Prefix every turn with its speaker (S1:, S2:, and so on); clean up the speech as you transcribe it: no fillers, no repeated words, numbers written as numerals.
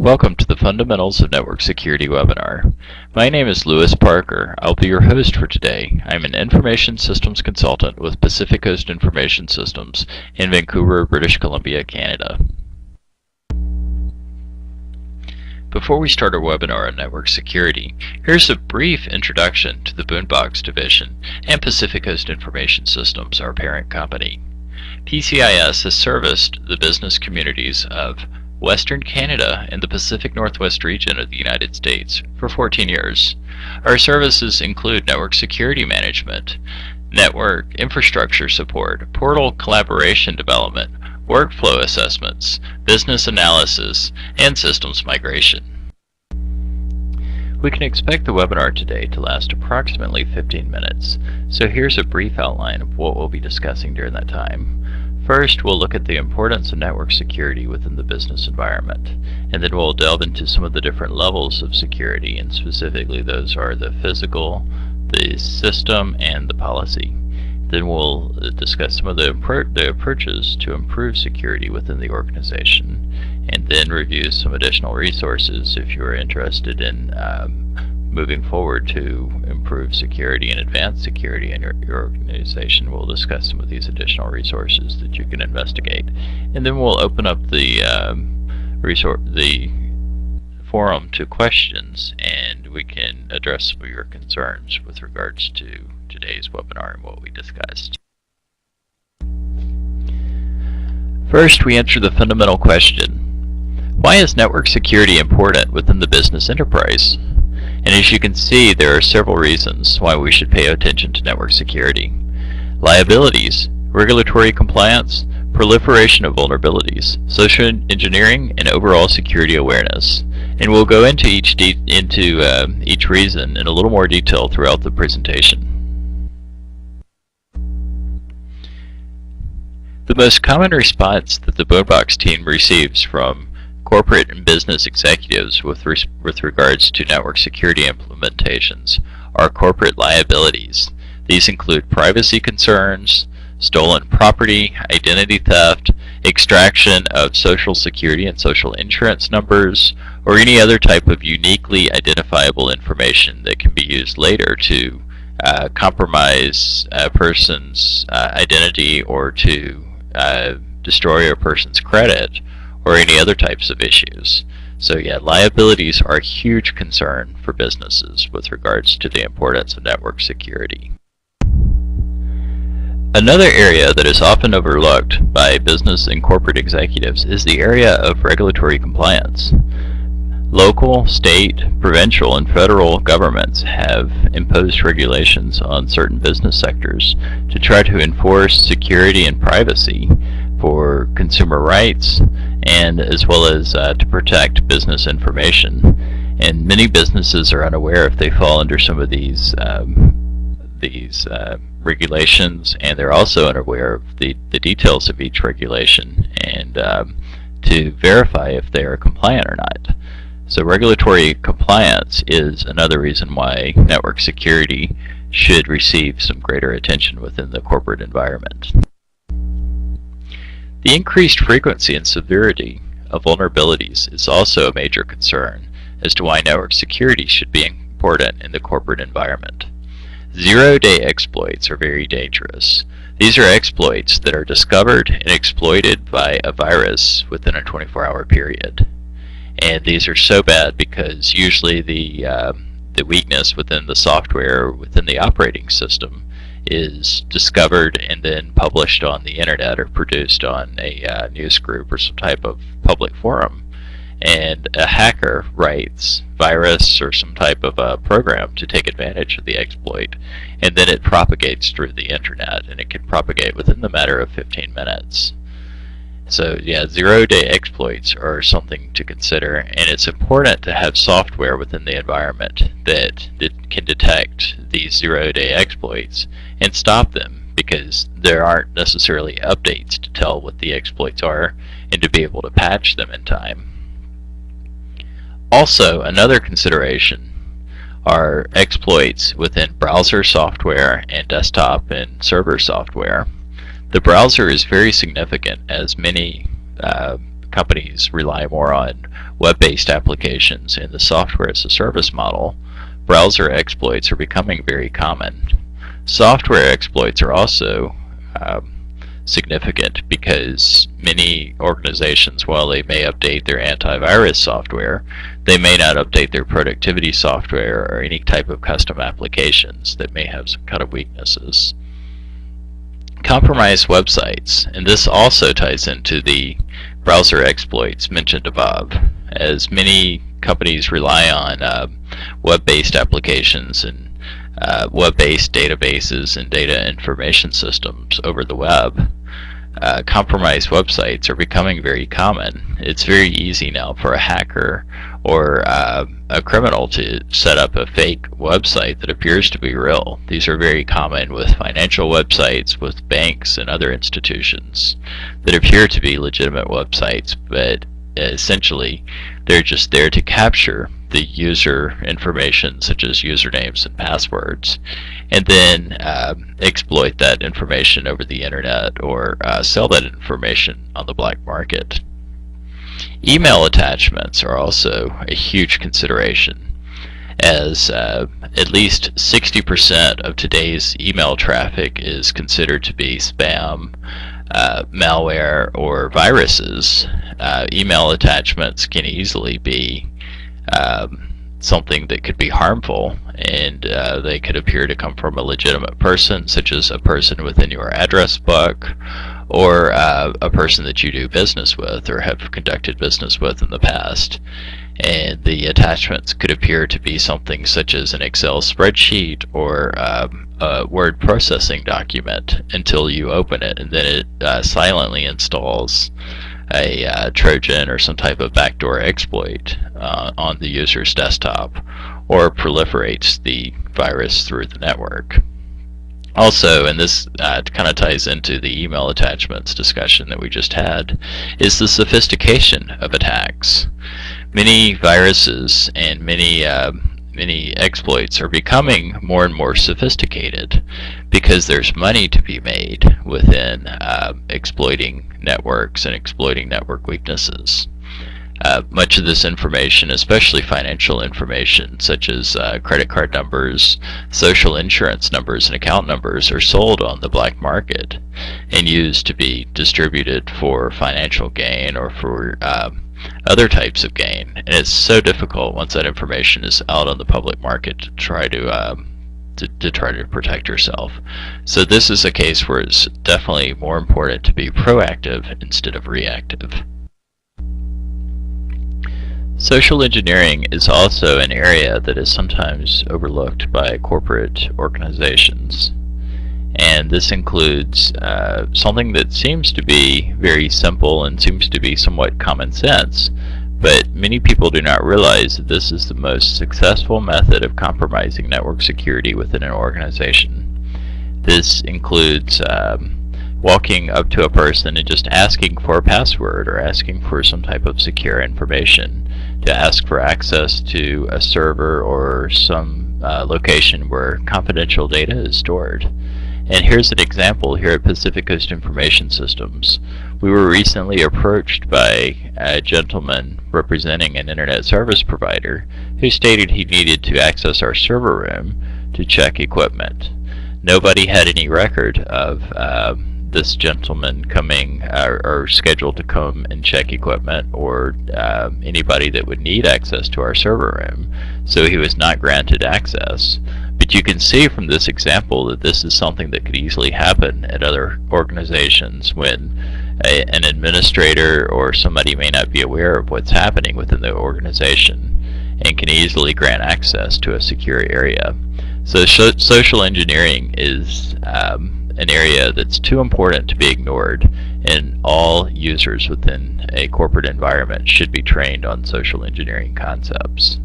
S1: Welcome to the Fundamentals of Network Security webinar. My name is Lewis Parker. I'll be your host for today. I'm an Information Systems Consultant with Pacific Coast Information Systems in Vancouver, British Columbia, Canada. Before we start our webinar on network security, here's a brief introduction to the Boonbox division and Pacific Coast Information Systems, our parent company. PCIS has serviced the business communities of Western Canada and the Pacific Northwest region of the United States for 14 years. Our services include network security management, network infrastructure support, portal collaboration development, workflow assessments, business analysis, and systems migration. We can expect the webinar today to last approximately 15 minutes, so here's a brief outline of what we'll be discussing during that time. First, we'll look at the importance of network security within the business environment, and then we'll delve into some of the different levels of security, and specifically those are the physical, the system, and the policy. Then we'll discuss some of the approaches to improve security within the organization, and then review some additional resources if you're interested in moving forward to improve security and advance security in your organization. We'll discuss some of these additional resources that you can investigate, and then we'll open up the forum to questions, and we can address some of your concerns with regards to today's webinar and what we discussed. First, we answer the fundamental question: why is network security important within the business enterprise? And as you can see, there are several reasons why we should pay attention to network security. Liabilities, regulatory compliance, proliferation of vulnerabilities, social engineering, and overall security awareness. And we'll go into each reason in a little more detail throughout the presentation. The most common response that the Boonbox team receives from corporate and business executives with regards to network security implementations are corporate liabilities. These include privacy concerns, stolen property, identity theft, extraction of social security and social insurance numbers, or any other type of uniquely identifiable information that can be used later to compromise a person's identity or to destroy a person's credit, or any other types of issues. So yeah, liabilities are a huge concern for businesses with regards to the importance of network security. Another area that is often overlooked by business and corporate executives is the area of regulatory compliance. Local, state, provincial, and federal governments have imposed regulations on certain business sectors to try to enforce security and privacy for consumer rights, and as well as to protect business information. And many businesses are unaware if they fall under some of these regulations, and they're also unaware of the details of each regulation and to verify if they are compliant or not. So regulatory compliance is another reason why network security should receive some greater attention within the corporate environment. The increased frequency and severity of vulnerabilities is also a major concern as to why network security should be important in the corporate environment. Zero-day exploits are very dangerous. These are exploits that are discovered and exploited by a virus within a 24-hour period. And these are so bad because usually the weakness within the software within the operating system is discovered and then published on the internet or produced on a news group or some type of public forum. And a hacker writes virus or some type of a program to take advantage of the exploit, and then it propagates through the internet, and it can propagate within the matter of 15 minutes. So yeah, zero-day exploits are something to consider, and it's important to have software within the environment that can detect these zero-day exploits and stop them, because there aren't necessarily updates to tell what the exploits are and to be able to patch them in time. Also, another consideration are exploits within browser software and desktop and server software. The browser is very significant, as many companies rely more on web-based applications and the software as a service model, browser exploits are becoming very common. Software exploits are also significant because many organizations, while they may update their antivirus software, they may not update their productivity software or any type of custom applications that may have some kind of weaknesses. Compromised websites, and this also ties into the browser exploits mentioned above, as many companies rely on web-based applications and web-based databases and data information systems over the web. Compromised websites are becoming very common. It's very easy now for a hacker or a criminal to set up a fake website that appears to be real. These are very common with financial websites, with banks and other institutions that appear to be legitimate websites, but essentially they're just there to capture the user information such as usernames and passwords, and then exploit that information over the internet or sell that information on the black market. Email attachments are also a huge consideration, as at least 60% of today's email traffic is considered to be spam, malware, or viruses. Email attachments can easily be something that could be harmful, and they could appear to come from a legitimate person, such as a person within your address book, or a person that you do business with or have conducted business with in the past. And the attachments could appear to be something such as an Excel spreadsheet or a word processing document until you open it, and then it silently installs a Trojan or some type of backdoor exploit on the user's desktop, or proliferates the virus through the network. Also, and this kind of ties into the email attachments discussion that we just had, is the sophistication of attacks. Many viruses and many exploits are becoming more and more sophisticated because there's money to be made within exploiting networks and exploiting network weaknesses. Much of this information, especially financial information such as credit card numbers, social insurance numbers, and account numbers, are sold on the black market and used to be distributed for financial gain or for other types of gain. And it's so difficult once that information is out on the public market to try to protect yourself. So this is a case where it's definitely more important to be proactive instead of reactive. Social engineering is also an area that is sometimes overlooked by corporate organizations. And this includes something that seems to be very simple and seems to be somewhat common sense, but many people do not realize that this is the most successful method of compromising network security within an organization. This includes walking up to a person and just asking for a password or asking for some type of secure information, to ask for access to a server or some location where confidential data is stored. And here's an example here at Pacific Coast Information Systems. We were recently approached by a gentleman representing an internet service provider who stated he needed to access our server room to check equipment. Nobody had any record of this gentleman coming or scheduled to come and check equipment, or anybody that would need access to our server room, so he was not granted access. But you can see from this example that this is something that could easily happen at other organizations when an administrator or somebody may not be aware of what's happening within the organization and can easily grant access to a secure area. So social engineering is an area that's too important to be ignored, and all users within a corporate environment should be trained on social engineering concepts.